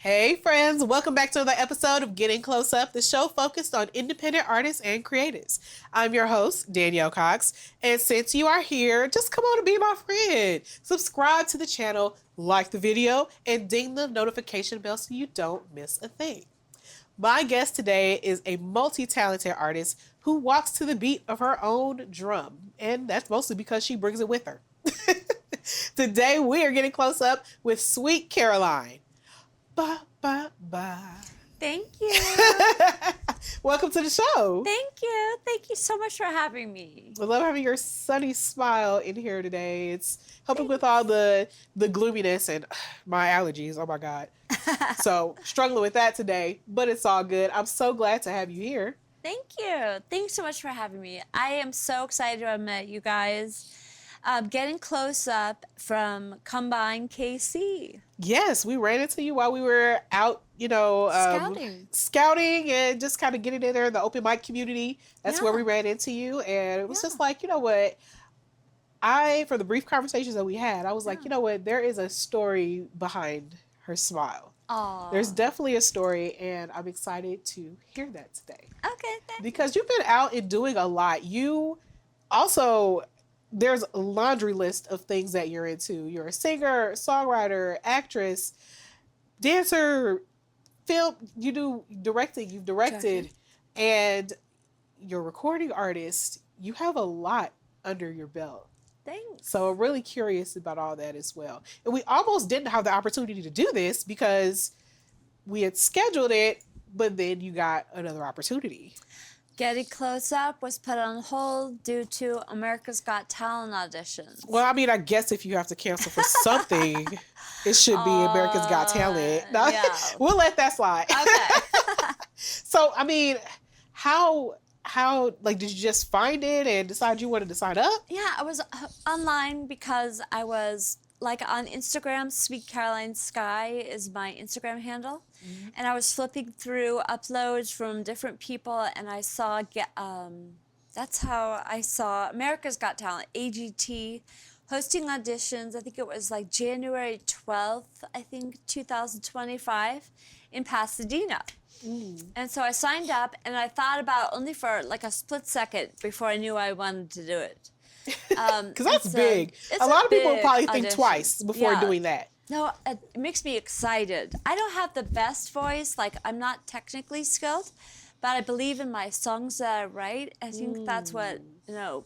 Hey friends, welcome back to another episode of Getting Close Up, the show focused on independent artists and creatives. I'm your host, Danielle Cox, and since you are here, just come on and be my friend. Subscribe to the channel, like the video, and ding the notification bell so you don't miss a thing. My guest today is a multi-talented artist who walks to the beat of her own drum, and that's mostly because she brings it with her. Today we are getting close up with Sweet Caroline. Ba, ba, ba. Thank you. Welcome to the show. Thank you. Thank you so much for having me. I love having your sunny smile in here today. It's helping with all the gloominess and my allergies. Oh my God. So struggling with that today, but it's all good. I'm so glad to have you here. Thank you. Thanks so much for having me. I am so excited to have met you guys. Getting Close Up from Combine KC. Yes, we ran into you while we were out, scouting and just kind of getting in there in the open mic community. That's where we ran into you. And it was just like, you know what? For the brief conversations that we had, I was like, you know what? There is a story behind her smile. Aww. There's definitely a story, and I'm excited to hear that today. Okay, thanks. Because you've been out and doing a lot. You also... There's a laundry list of things that you're into. You're a singer, songwriter, actress, dancer, film. You do directing. You've directed, and you're a recording artist. You have a lot under your belt. Thanks. So I'm really curious about all that as well. And we almost didn't have the opportunity to do this because we had scheduled it, but then you got another opportunity. Getting Close Up was put on hold due to America's Got Talent auditions. Well, I mean, I guess if you have to cancel for something, it should be America's Got Talent. No, yeah. We'll let that slide. Okay. So, I mean, how, did you just find it and decide you wanted to sign up? Yeah, I was online because I was, on Instagram, Sweet Caroline Skye is my Instagram handle. Mm-hmm. And I was flipping through uploads from different people, and I saw, that's how I saw America's Got Talent, AGT, hosting auditions. I think it was January 12th, 2025, in Pasadena. Mm. And so I signed up, and I thought about only for a split second before I knew I wanted to do it. Because that's big. A lot of people probably think twice before doing that. No, it makes me excited. I don't have the best voice. I'm not technically skilled, but I believe in my songs that I write. I think that's what, I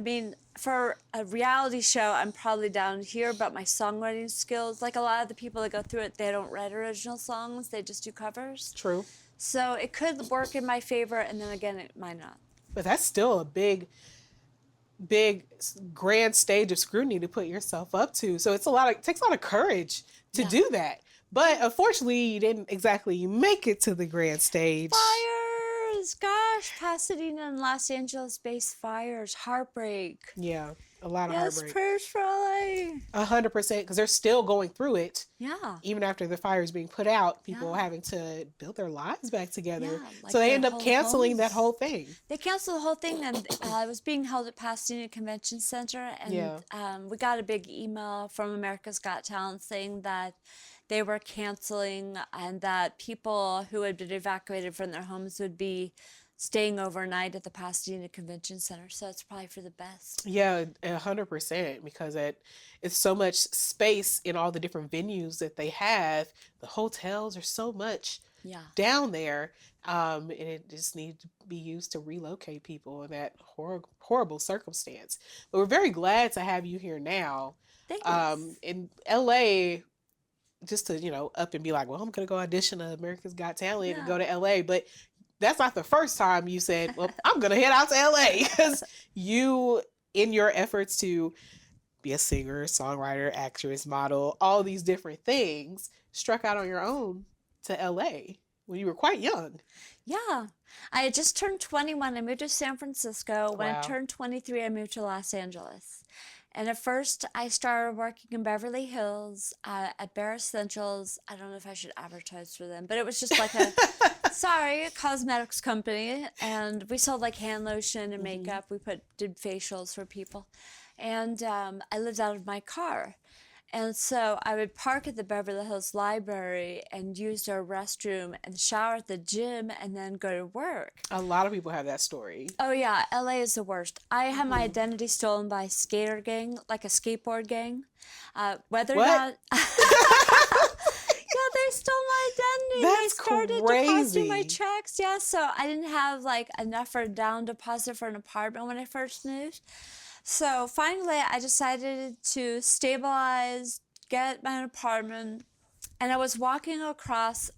mean, for a reality show, I'm probably down here, but my songwriting skills, a lot of the people that go through it, they don't write original songs. They just do covers. True. So it could work in my favor, and then again, it might not. But that's still a big grand stage of scrutiny to put yourself up to. So it takes a lot of courage to do that. But unfortunately, you didn't exactly make it to the grand stage. Fires! Gosh, Pasadena and Los Angeles-based fires. Heartbreak. Yeah, a lot of heartbreak. Yes, prayers for LA. 100%, because they're still going through it. Yeah. Even after the fire is being put out, people having to build their lives back together. Yeah, so they end up canceling that whole thing. They canceled the whole thing, and it was being held at Pasadena Convention Center. And we got a big email from America's Got Talent saying that they were canceling and that people who had been evacuated from their homes would be staying overnight at the Pasadena Convention Center. So it's probably for the best. Yeah, 100%, because it's so much space in all the different venues that they have. The hotels are so much down there, and it just needs to be used to relocate people in that horrible circumstance. But we're very glad to have you here now. Thanks. In LA, just to, up and be like, well, I'm going to go audition at America's Got Talent and go to LA. But that's not the first time you said, well, I'm going to head out to LA, because you, in your efforts to be a singer, songwriter, actress, model, all these different things, struck out on your own to LA when you were quite young. Yeah. I had just turned 21. I moved to San Francisco. When I turned 23, I moved to Los Angeles. And at first, I started working in Beverly Hills at Bare Essentials. I don't know if I should advertise for them, but it was just a cosmetics company. And we sold hand lotion and makeup. We did facials for people. And I lived out of my car. And so I would park at the Beverly Hills Library and use their restroom and shower at the gym and then go to work. A lot of people have that story. Oh yeah, LA is the worst. I had my identity stolen by a skater gang, like a skateboard gang. Whether or What? not yeah, they stole my identity. That's They started crazy. depositing my checks. Yeah, so I didn't have like enough for a down deposit for an apartment when I first moved. So finally, I decided to stabilize, get my apartment, and I was walking across,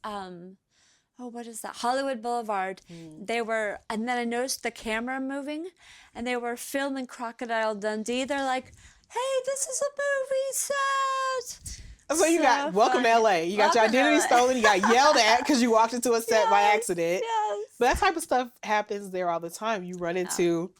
what is that? Hollywood Boulevard. And then I noticed the camera moving, and they were filming Crocodile Dundee. They're like, "Hey, this is a movie set." So you got welcome funny. LA. You got your Welcome identity LA. stolen. You got yelled at because you walked into a set by accident. Yes. But that type of stuff happens there all the time. You run into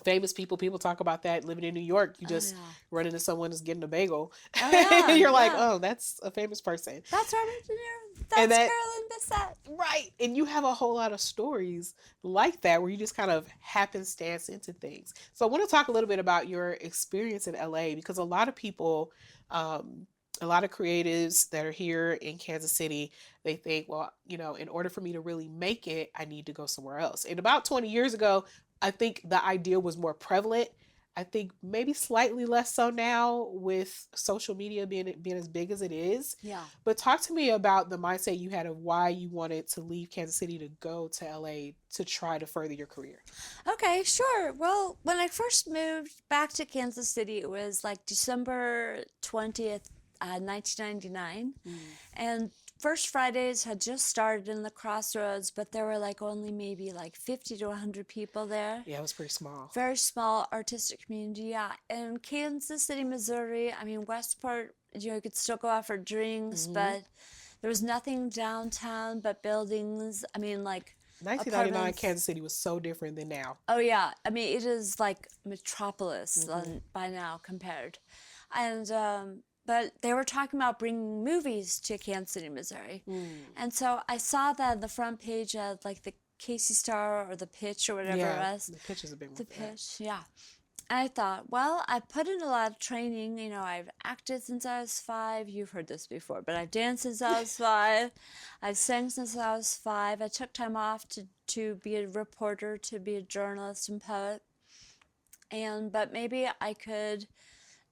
famous people. People talk about that living in New York. You just run into someone who's getting a bagel. And you're like, oh, that's a famous person. That's Robert De Niro. That's Caroline Bissett. Right. And you have a whole lot of stories like that where you just kind of happenstance into things. So I want to talk a little bit about your experience in LA because a lot of people, a lot of creatives that are here in Kansas City, they think, well, you know, in order for me to really make it, I need to go somewhere else. And about 20 years ago, I think the idea was more prevalent. I think maybe slightly less so now with social media being as big as it is. Yeah. But talk to me about the mindset you had of why you wanted to leave Kansas City to go to LA to try to further your career. Okay, sure. Well, when I first moved back to Kansas City, it was like December 20th, 1999. And First Fridays had just started in the Crossroads, but there were like only maybe like 50 to 100 people there. Yeah, it was pretty small. Very small artistic community, yeah. In Kansas City, Missouri, I mean, Westport, you could still go out for drinks, but there was nothing downtown but buildings. I mean, like 1999 apartments. Kansas City was so different than now. Oh, yeah. I mean, it is like metropolis by now compared. And, but they were talking about bringing movies to Kansas City, Missouri. And so I saw that on the front page of like the Casey Star or the Pitch or whatever it was. The Pitch is a big one. The Pitch, yeah. And I thought, well, I've put in a lot of training. You know, I've acted since I was 5. You've heard this before, but I've danced since I was 5. I've sang since I was 5. I took time off to be a reporter, to be a journalist and poet. But maybe I could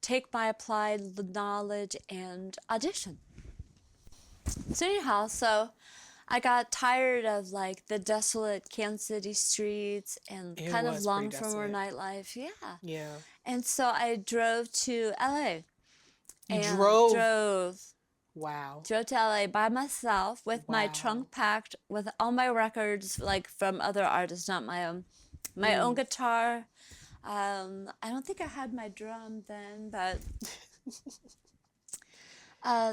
take my applied knowledge and audition. So anyhow, I got tired of like the desolate Kansas City streets and kind of longed for more nightlife. Yeah. Yeah. And so I drove to LA. Drove. Wow. Drove to LA by myself with my trunk packed with all my records, like from other artists, not my own. My own guitar. I don't think I had my drum then, but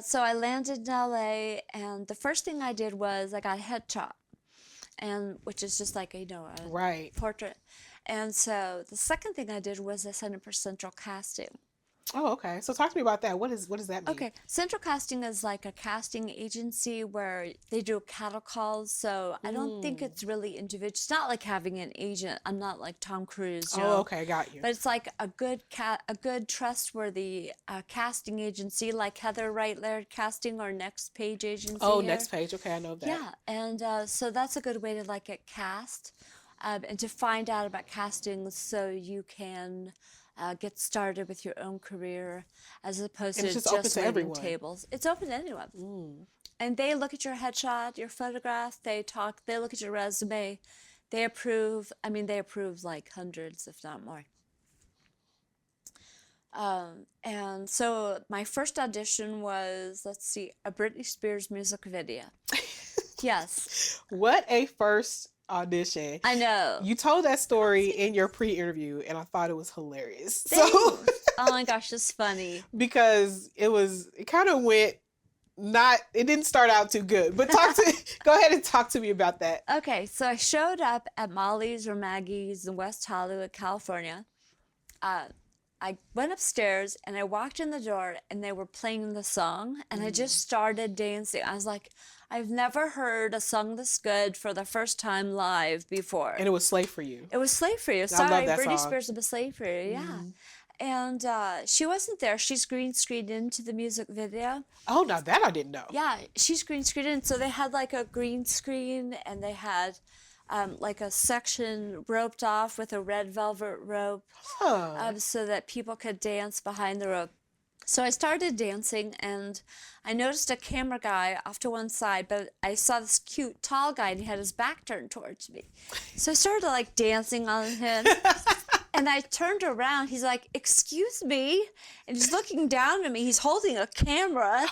so I landed in LA, and the first thing I did was I got a headshot, which is just like, you know, a portrait. And so the second thing I did was I signed up for Central Casting. Oh, okay. So talk to me about that. What does that mean? Okay, Central Casting is like a casting agency where they do cattle calls. So I don't think it's really individual. It's not like having an agent. I'm not like Tom Cruise. You know? Okay, got you. But it's like a good trustworthy casting agency, like Heather Wright Laird Casting or Next Page Agency. Oh, here. Next Page. Okay, I know that. Yeah, and so that's a good way to like get cast and to find out about casting so you can get started with your own career as opposed to just waiting tables. It's open to anyone. And they look at your headshot, your photograph, they look at your resume, they approve. I mean, they approve like hundreds, if not more. And so my first audition was, a Britney Spears music video. Yes. What a first audition. I know. You told that story in your pre-interview, and I thought it was hilarious. Thanks. So, oh my gosh, it's funny. Because it kind of went it didn't start out too good. But go ahead and talk to me about that. Okay, so I showed up at Molly's or Maggie's in West Hollywood, California. I went upstairs and I walked in the door and they were playing the song and I just started dancing. I was like, I've never heard a song this good for the first time live before. And it was Slave for You. It was Slave for You. Sorry, Britney Spears was Slave for You, yeah. and she wasn't there. She's green screened into the music video. Oh, now that I didn't know. Yeah, she's green screened in. So they had like a green screen, and they had like a section roped off with a red velvet rope, Huh. so that people could dance behind the rope. So I started dancing, and I noticed a camera guy off to one side, but I saw this cute tall guy, and he had his back turned towards me. So I started like dancing on him. And I turned around. He's like, "Excuse me," and he's looking down at me. He's holding a camera.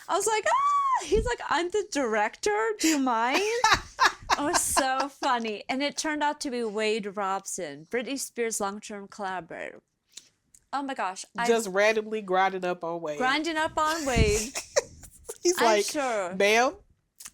I was like, "Ah!" He's like, "I'm the director. Do you mind?" It was so funny, and it turned out to be Wade Robson, Britney Spears' long-term collaborator. Oh my gosh! Just randomly grinding up on Wade. Grinding up on Wade. He's I'm like, sure. "Ma'am,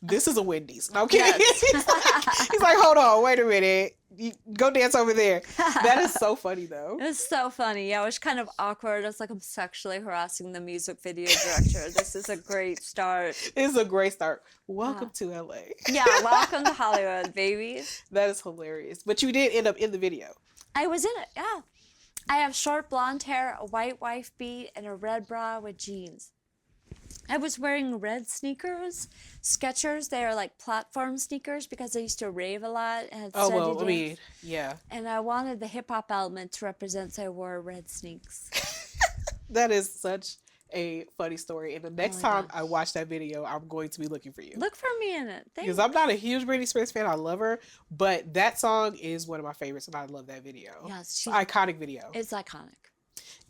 this is a Wendy's." No, I'm kidding. Yes. he's like, "Hold on, wait a minute. You go dance over there." That is so funny, though. It was so funny. Yeah, it was kind of awkward. I was like, I'm sexually harassing the music video director. This is a great start. It's a great start. Welcome to LA. Yeah, welcome to Hollywood, baby. That is hilarious. But you did end up in the video. I was in it, yeah. I have short blonde hair, a white wife beat, and a red bra with jeans. I was wearing red sneakers, Skechers. They are like platform sneakers because I used to rave a lot and had Oh, studied well, I dance. mean, yeah. And I wanted the hip hop element to represent, so I wore red sneaks. That is such a funny story. And the next my time gosh. I watch that video, I'm going to be looking for you. Look for me in it. Thanks. Because I'm not a huge Britney Spears fan. I love her. But that song is one of my favorites, and I love that video. Yes, It's an iconic video. It's iconic.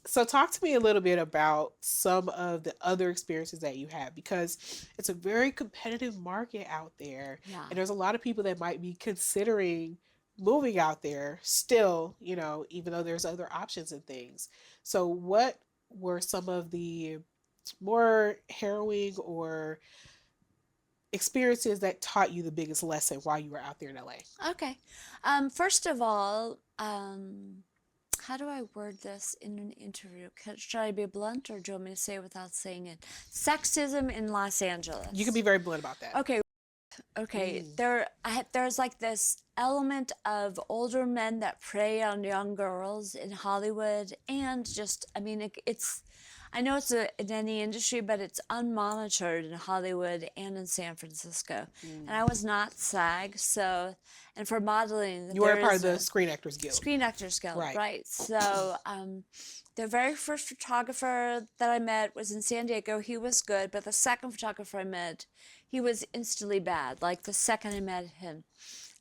So talk to me a little bit about some of the other experiences that you had, because it's a very competitive market out there. Yeah. And there's a lot of people that might be considering moving out there still, you know, even though there's other options and things. So what were some of the more harrowing or experiences that taught you the biggest lesson while you were out there in LA? Okay. First of all, how do I word this in an interview? Should I be blunt, or do you want me to say it without saying it? Sexism in Los Angeles. You can be very blunt about that. Okay. There's like this element of older men that prey on young girls in Hollywood, and just, I mean, it's, I know it's in any industry, but it's unmonitored in Hollywood and in San Francisco. And I was not SAG, so, and for modeling, You were there a part is of the Screen Actors Guild. Screen Actors Guild, Right. right? So, the very first photographer that I met was in San Diego. He was good, but the second photographer I met, he was instantly bad. Like the second I met him,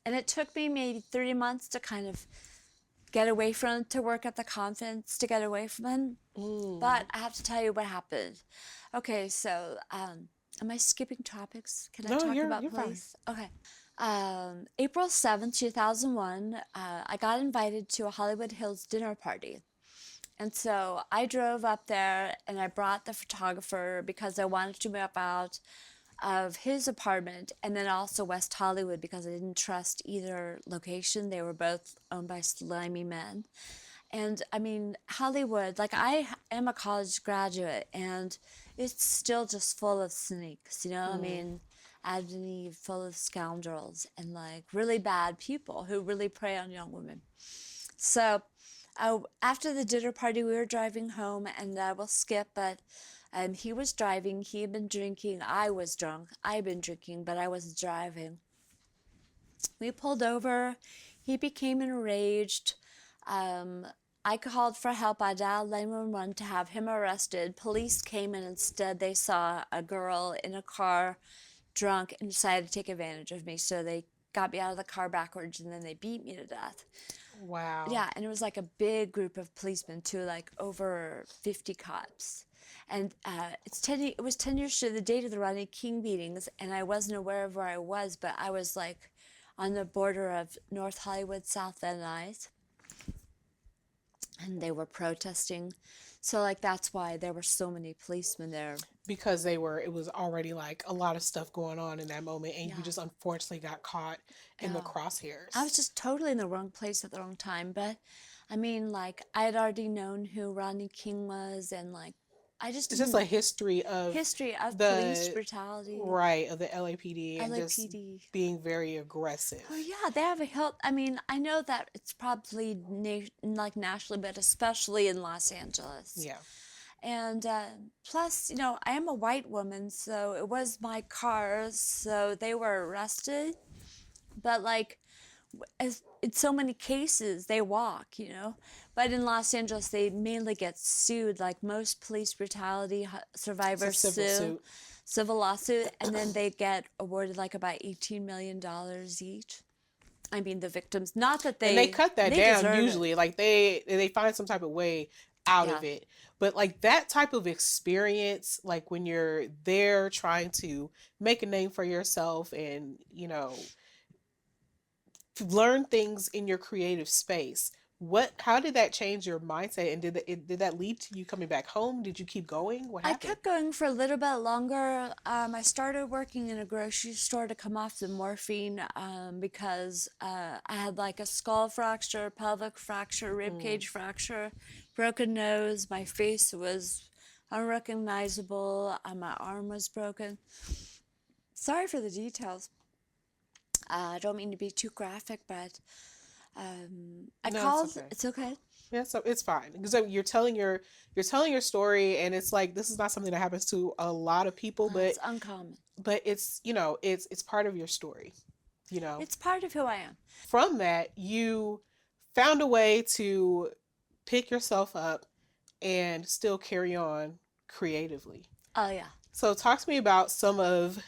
and it took me maybe 3 months to kind of get away from, to work at the conference, to get away from him. But I have to tell you what happened. Okay, so am I skipping topics? Can I No, talk you're about fine. place? Okay. April 7th, 2001, I got invited to a Hollywood Hills dinner party. And so I drove up there, and I brought the photographer because I wanted to move out of his apartment, and then also West Hollywood because I didn't trust either location. They were both owned by slimy men. And I mean, Hollywood, like, I am a college graduate, and it's still just full of sneaks, you know? I mean, Albany full of scoundrels and like really bad people who really prey on young women. So after the dinner party, we were driving home, and I will skip, but he was driving. He had been drinking. I was drunk. I had been drinking, but I wasn't driving. We pulled over. He became enraged. I called for help. I dialed 911 to have him arrested. Police came, and instead they saw a girl in a car drunk and decided to take advantage of me. So they got me out of the car backwards, and then they beat me to death. Wow. Yeah, and it was like a big group of policemen too, like over 50 cops. And it was 10 years to the date of the Rodney King beatings, and I wasn't aware of where I was, but I was like on the border of North Hollywood, South Van Nuys, and they were protesting. So like that's why there were so many policemen there. Because it was already like a lot of stuff going on in that moment, and you Yeah. just unfortunately got caught in the Yeah. crosshairs. I was just totally in the wrong place at the wrong time. But I mean, like, I had already known who Rodney King was, and like I just It's just didn't a history of history of police the brutality, right of the LAPD and just LAPD. being very aggressive. Oh yeah, they have a hilt. I mean, I know that it's probably like nationally, but especially in Los Angeles. Yeah. And plus, I am a white woman, so it was my car, so they were arrested. But like, as in so many cases, they walk. But in Los Angeles, they mainly get sued. Like most police brutality It's a survivors civil sue, suit. civil lawsuit, and then they get awarded like about $18 million each. I mean, the victims, not that And they cut that they down deserve it. usually. Like they find some type of way out Yeah. of it. But like that type of experience, like when you're there trying to make a name for yourself and, learn things in your creative space. How did that change your mindset, and did that lead to you coming back home? Did you keep going? What I happened? kept going for a little bit longer. I started working in a grocery store to come off the morphine because I had like a skull fracture, pelvic fracture, rib cage fracture, broken nose. My face was unrecognizable. My arm was broken. Sorry for the details. I don't mean to be too graphic, but I No, it's called. okay. It's okay. Yeah, so it's fine because you're telling your story, and it's like this is not something that happens to a lot of people, It's uncommon. but it's part of your story. You know, It's part of who I am. from that you found a way to pick yourself up and still carry on creatively. Oh yeah. So talk to me about some of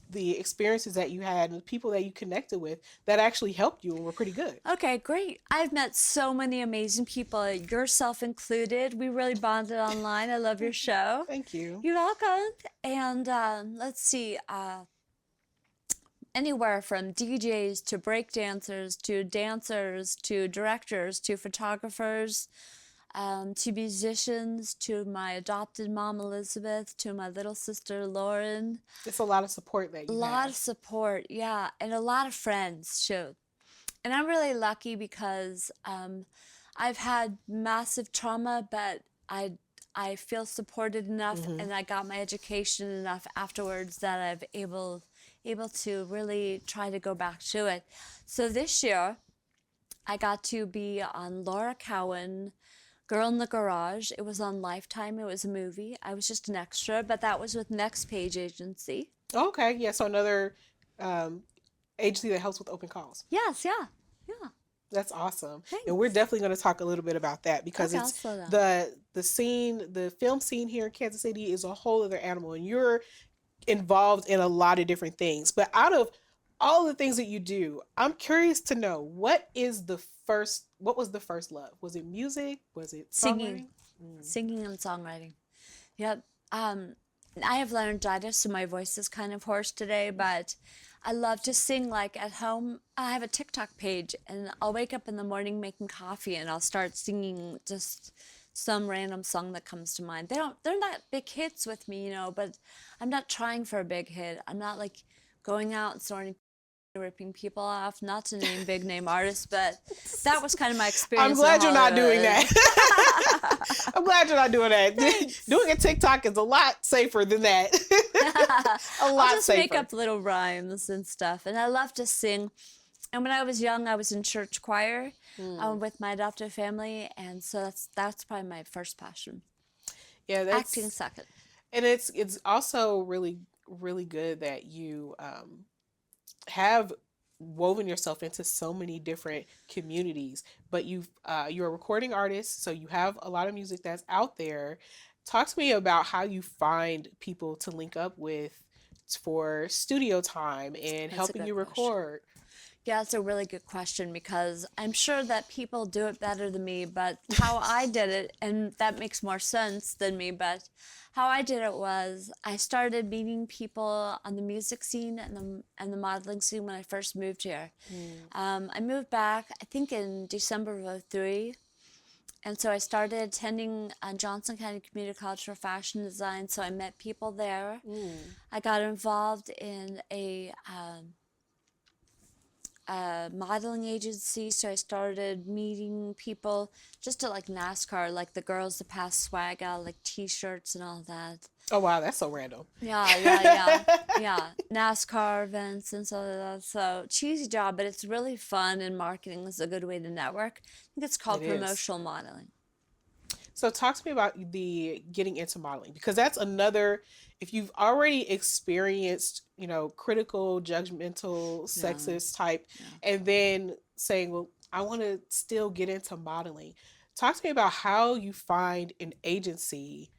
the experiences that you had and the people that you connected with that actually helped you and were pretty good. Okay, great. I've met so many amazing people, yourself included. We really bonded online. I love your show. Thank you. You're welcome. And let's see, anywhere from DJs to breakdancers to dancers to directors to photographers to musicians to my adopted mom Elizabeth to my little sister Lauren. It's a lot of support that A you lot have. of support, yeah, and a lot of friends too. And I'm really lucky because I've had massive trauma, but I feel supported enough, Mm-hmm. and I got my education enough afterwards that I've able to really try to go back to it. So this year, I got to be on Laura Cowan, Girl in the Garage. It was on Lifetime. It was a movie. I was just an extra, but that was with Next Page Agency. Okay, yeah. So another um, agency that helps with open calls. Yes, yeah, yeah. That's awesome, and we're Thanks. definitely going to talk a little bit about that because Okay, I'll it's slow down. the scene, the film scene here in Kansas City is a whole other animal, and you're involved in a lot of different things. But out of all the things that you do, I'm curious to know what was the first love? Was it music? Was it Singing. songwriting? Mm. Singing and songwriting. Yep. I have laryngitis, so my voice is kind of hoarse today, but I love to sing like at home. I have a TikTok page, and I'll wake up in the morning making coffee and I'll start singing just some random song that comes to mind. They're not big hits with me, but I'm not trying for a big hit. I'm not like going out and starting ripping people off, not to name big name artists, but that was kind of my experience. I'm glad in you're not doing Hollywood. that. I'm glad you're not doing that. Doing a TikTok is a lot safer than that. A lot I'll just safer. make up little rhymes and stuff. And I love to sing. And when I was young, I was in church choir with my adoptive family, and so that's probably my first passion. Yeah, that's Acting second. and it's also really really good that you have woven yourself into so many different communities. But you're a recording artist, so you have a lot of music that's out there. Talk to me about how you find people to link up with for studio time and That's a helping good you question. record. Yeah, that's a really good question because I'm sure that people do it better than me, but how I did it, and that makes more sense than me, but how I did it was I started meeting people on the music scene and the modeling scene when I first moved here. I moved back, I think in December of '03, and so I started attending Johnson County Community College for Fashion Design, so I met people there. I got involved in a a modeling agency, so I started meeting people just at like NASCAR, like the girls that pass swag out, like T-shirts and all that. Oh wow, that's so random. Yeah. NASCAR events and so that. So cheesy job, but it's really fun, and marketing is a good way to network. I think it's called It is. promotional modeling. So talk to me about the getting into modeling, because that's another, if you've already experienced, critical, judgmental, Yeah, sexist type, yeah. and then saying, well, I want to still get into modeling. Talk to me about how you find an agency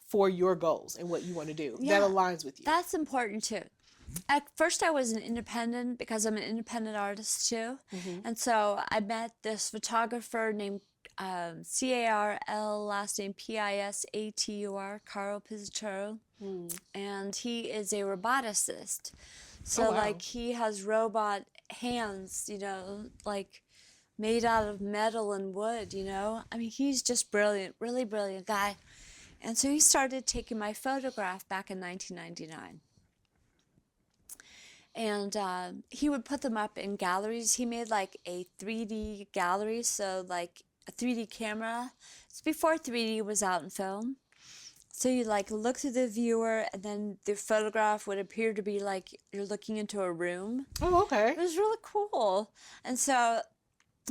for your goals and what you want to do that Yeah, aligns with you. that's important too. At first, I was an independent because I'm an independent artist too. Hmm. And so I met this photographer named Carl, last name Pisatur, Carl Pizzaturo. Mm. And he is a roboticist. Oh So, wow. like, he has robot hands, like made out of metal and wood. I mean, he's just brilliant, really brilliant guy. And so he started taking my photograph back in 1999. And he would put them up in galleries. He made like a 3D gallery, so like a 3D camera. It's before 3D was out in film. So you like look through the viewer, and then the photograph would appear to be like you're looking into a room. Oh, okay. It was really cool. And so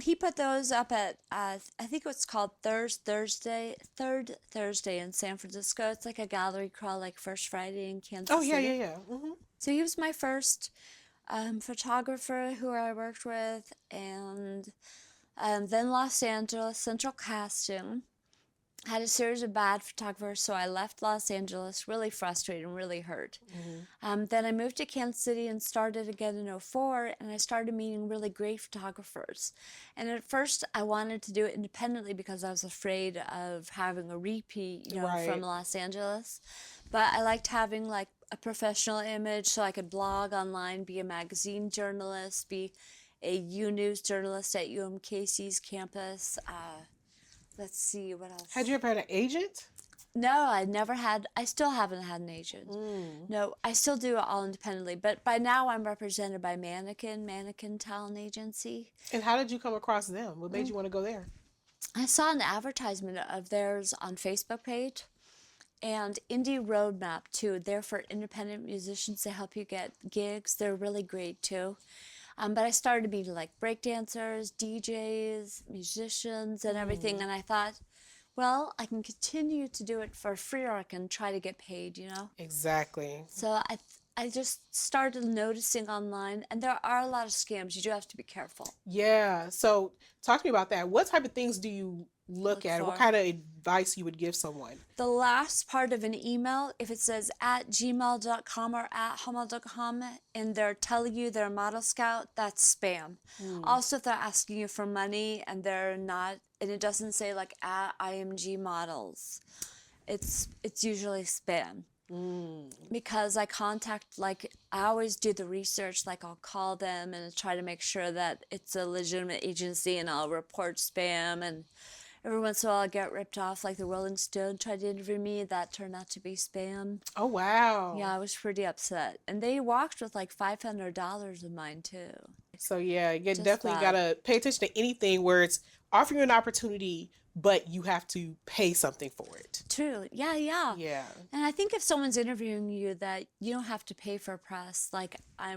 he put those up at I think it was called Third Thursday in San Francisco. It's like a gallery crawl, like First Friday in Oh Kansas yeah, yeah, City. yeah. Hmm. So he was my first photographer who I worked with, and then Los Angeles Central Casting had a series of bad photographers, so I left Los Angeles really frustrated and really hurt. Then I moved to Kansas City and started again in '04, and I started meeting really great photographers. And at first, I wanted to do it independently because I was afraid of having a repeat, from Right. Los Angeles. But I liked having like a professional image so I could blog online, be a magazine journalist, be a U News journalist at UMKC's campus. Let's see what Had else. you ever had an agent? No, I still haven't had an agent. Mm. No, I still do it all independently, but by now I'm represented by Mannequin Talent Agency. And how did you come across them? What made you want to go there? I saw an advertisement of theirs on Facebook page, and Indie Roadmap too. They're for independent musicians to help you get gigs. They're really great too. But I started meeting like breakdancers, DJs, musicians, and everything. And I thought, well, I can continue to do it for free, or I can try to get paid. Exactly. So I just started noticing online, and there are a lot of scams. You do have to be careful. Yeah. So talk to me about that. What type of things do you look Look at? What for. kind of advice you would give someone? The last part of an email, if it says at gmail.com or at hotmail.com, and they're telling you they're a model scout, that's spam. Also, if they're asking you for money and they're not, and it doesn't say like at IMG models, it's usually spam. Because I always do the research, like I'll call them and try to make sure that it's a legitimate agency, and I'll report spam. And every once in a while I get ripped off, like the Rolling Stone tried to interview me. That turned out to be spam. Oh, wow. Yeah, I was pretty upset. And they walked with like $500 of mine too. So, yeah, you Just definitely got to pay attention to anything where it's offering you an opportunity, but you have to pay something for it. True. Yeah. Yeah. And I think if someone's interviewing you, that you don't have to pay for press. Like,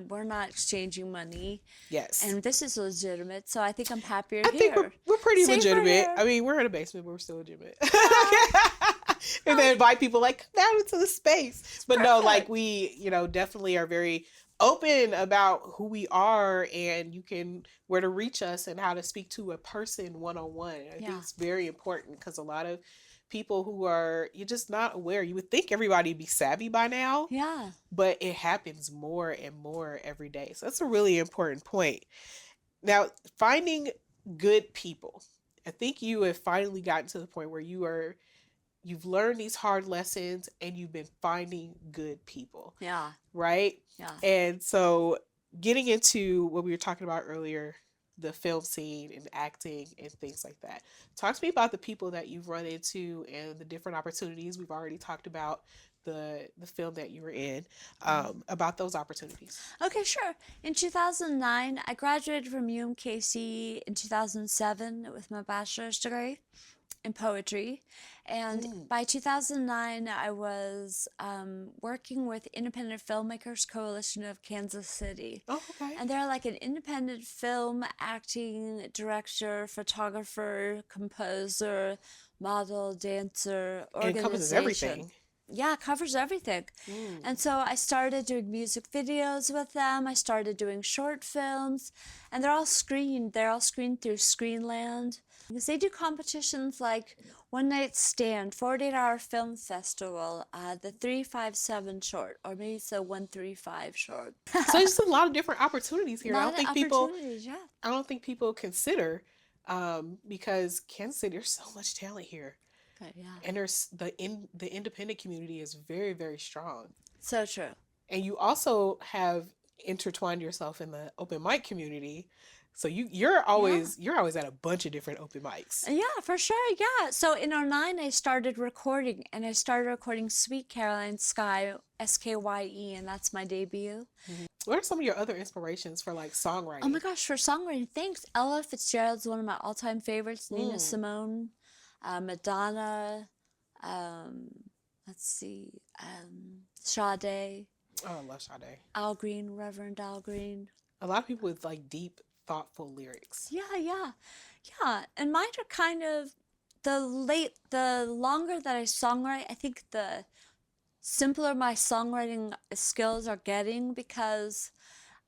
we're not exchanging money. Yes. And this is legitimate, so I think I'm happier I think here. we're pretty Safer legitimate. here. I mean, we're in a basement, but we're still legitimate. And then invite people like, come down into the space. But no, like perfect. we, definitely are very open about who we are, and you can where to reach us and how to speak to a person one-on-one. I think Yeah. it's very important because a lot of people you're just not aware. You would think everybody would be savvy by now, Yeah. but it happens more and more every day. So that's a really important point. Now, finding good people. I think you have finally gotten to the point where you've learned these hard lessons and you've been finding good people, Yeah. right? Yeah. And so getting into what we were talking about earlier, the film scene and acting and things like that. Talk to me about the people that you've run into and the different opportunities. We've already talked about the film that you were in, about those opportunities. Okay, sure. In 2009, I graduated from UMKC in 2007 with my bachelor's degree in poetry. And by 2009, I was working with Independent Filmmakers Coalition of Kansas City. Oh, okay. And they're like an independent film acting director, photographer, composer, model, dancer, And it covers organization. everything. Yeah, it covers everything. And so I started doing music videos with them. I started doing short films, and they're all screened. They're all screened through Screenland. Because they do competitions like One Night Stand, 48-Hour Film Festival, the 357 short, or maybe it's the 135 short. So there's just a lot of different opportunities here. A I lot don't of think people opportunities, yeah. I don't think people consider, because Kansas City, there's so much talent here. But yeah, And there's the independent community is very, very strong. so true. And you also have intertwined yourself in the open mic community. So you're always at a bunch of different open mics. Yeah, for sure. Yeah. So in '09, I started recording, and I started recording Sweet Caroline Skye, SKYE, and that's my debut. What are some of your other inspirations for like songwriting? Oh my gosh, for songwriting, thanks. Ella Fitzgerald's one of my all-time favorites. Nina Simone, Madonna, let's see, Sade, Oh, I love Sade. Al Green, Reverend Al Green. A lot of people with like deep, thoughtful lyrics. Yeah. And mine are kind of the longer that I songwrite, I think the simpler my songwriting skills are getting, because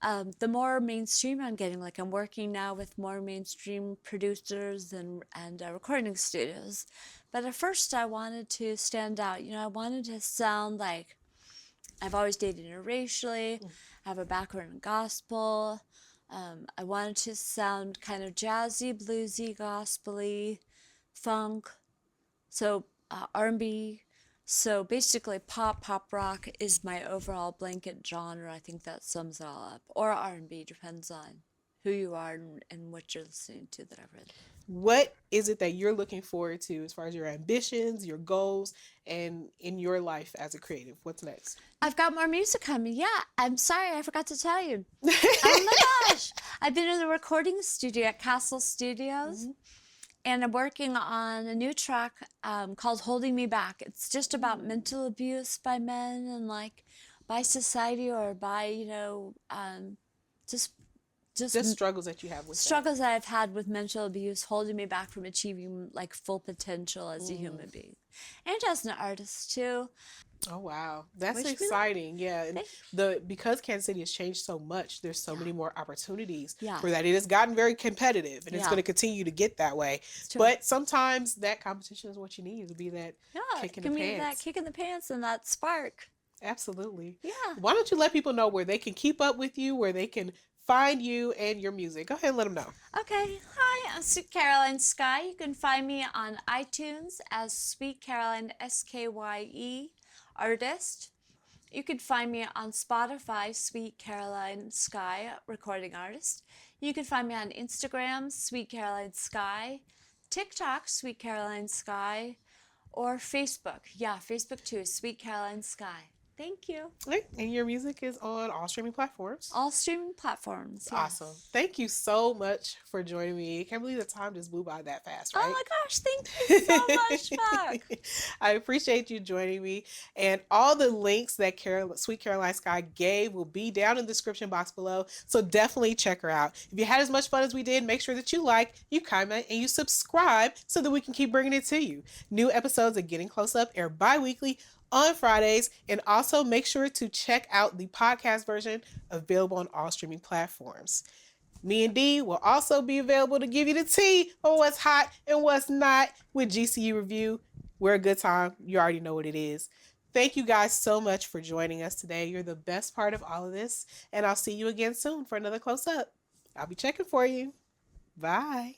the more mainstream I'm getting. Like, I'm working now with more mainstream producers and recording studios. But at first I wanted to stand out. I wanted to sound like I've always dated interracially. I have a background in gospel. I wanted to sound kind of jazzy, bluesy, gospely, funk, so R&B. So basically pop rock is my overall blanket genre. I think that sums it all up. Or R&B, depends on who you are and what you're listening to that I've read. What is it that you're looking forward to as far as your ambitions, your goals, and in your life as a creative? What's next? I've got more music coming. Yeah, I'm sorry, I forgot to tell you. Oh my gosh. I've been in the recording studio at Castle Studios. And I'm working on a new track called Holding Me Back. It's just about mental abuse by men and like by society, or by, just struggles that you have with struggles that I've had with mental abuse, holding me back from achieving like full potential as a human being, and as an artist too. Oh wow, that's Wish me luck. exciting! Yeah, and because Kansas City has changed so much, there's so many more opportunities Yeah. for that. It has gotten very competitive, and it's Yeah. going to continue to get that way. true. But sometimes that competition is what you need to be that Yeah, kick in give the me that pants. kick in the pants and that spark. Absolutely. Yeah. Why don't you let people know where they can keep up with you, where they can find you and your music? Go ahead and let them know. Okay, hi, I'm Sweet Caroline Skye. You can find me on iTunes as Sweet Caroline SKYE artist. You can find me on Spotify, Sweet Caroline Skye recording artist. You can find me on Instagram, Sweet Caroline Skye, TikTok, Sweet Caroline Skye, or Facebook. Yeah, Facebook too, Sweet Caroline Skye. Thank you. Okay, and your music is on all streaming platforms. All streaming platforms. Yes. Awesome. Thank you so much for joining me. I can't believe the time just blew by that fast, right? Oh my gosh, thank you so much, Buck. I appreciate you joining me. And all the links that Sweet Caroline Skye gave will be down in the description box below. So definitely check her out. If you had as much fun as we did, make sure that you like, you comment, and you subscribe so that we can keep bringing it to you. New episodes of Getting Close Up air bi-weekly on Fridays, and also make sure to check out the podcast version available on all streaming platforms. Me and Dee will also be available to give you the tea on what's hot and what's not with GCU Review. We're a good time. You already know what it is. Thank you guys so much for joining us today. You're the best part of all of this, and I'll see you again soon for another close up. I'll be checking for you. Bye.